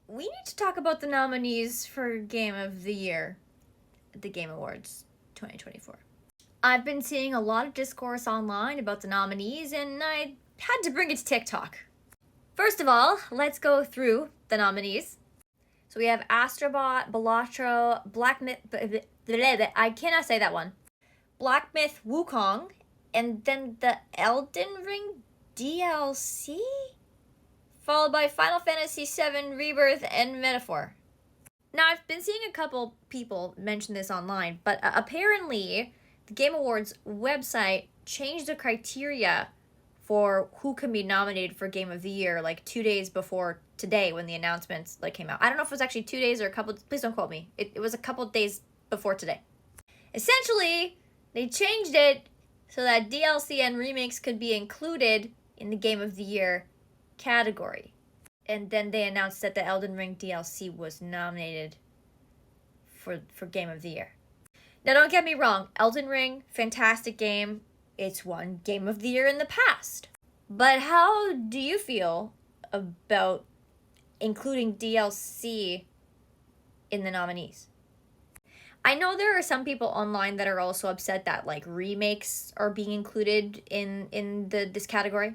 we need to talk about the nominees for Game of the Year at the Game Awards 2024. I've been seeing a lot of discourse online about the nominees, and I had to bring it to TikTok. First of all, let's go through the nominees. So we have Astrobot, Balatro, Black Myth, I cannot say that one, Black Myth Wukong, and then the Elden Ring DLC? Followed by Final Fantasy VII Rebirth and Metaphor. Now, I've been seeing a couple people mention this online, but apparently the Game Awards website changed the criteria for who can be nominated for Game of the Year like 2 days before today when the announcements came out. I don't know if it was actually 2 days or a couple, please don't quote me. It was a couple days before today. Essentially, they changed it so that DLC and remakes could be included in the Game of the Year category. And then they announced that the Elden Ring DLC was nominated for Game of the Year. Now, don't get me wrong, Elden Ring, fantastic game. It's won Game of the Year in the past. But how do you feel about including DLC in the nominees? I know there are some people online that are also upset that like remakes are being included in this category.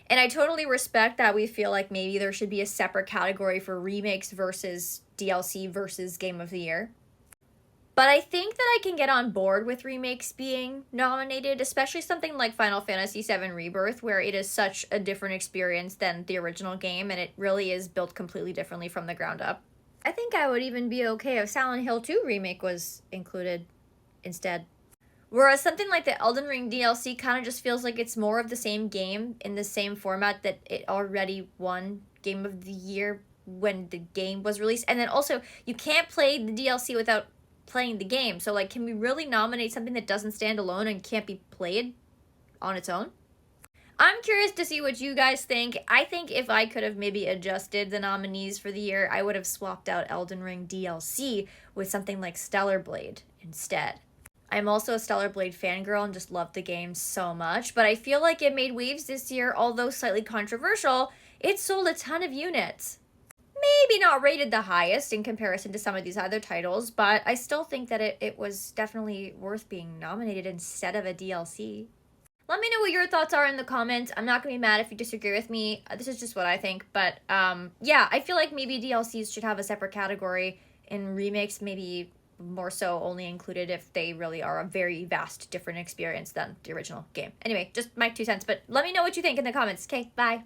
And I totally respect that we feel like maybe there should be a separate category for remakes versus DLC versus Game of the Year. But I think that I can get on board with remakes being nominated, especially something like Final Fantasy VII Rebirth, where it is such a different experience than the original game, and it really is built completely differently from the ground up. I think I would even be okay if Silent Hill 2 Remake was included instead. Whereas something like the Elden Ring DLC kind of just feels like it's more of the same game in the same format that it already won Game of the Year when the game was released. And then also, you can't play the DLC without playing the game. So, like, can we really nominate something that doesn't stand alone and can't be played on its own? I'm curious to see what you guys think. I think if I could have maybe adjusted the nominees for the year, I would have swapped out Elden Ring DLC with something like Stellar Blade instead. I'm also a Stellar Blade fangirl and just love the game so much, but I feel like it made waves this year. Although slightly controversial, it sold a ton of units. Maybe not rated the highest in comparison to some of these other titles, but I still think that it was definitely worth being nominated instead of a DLC. Let me know what your thoughts are in the comments. I'm not going to be mad if you disagree with me. This is just what I think, but yeah, I feel like maybe DLCs should have a separate category, and remakes maybe more so only included if they really are a very vast different experience than the original game. Anyway, just my 2 cents, but let me know what you think in the comments. Okay, bye.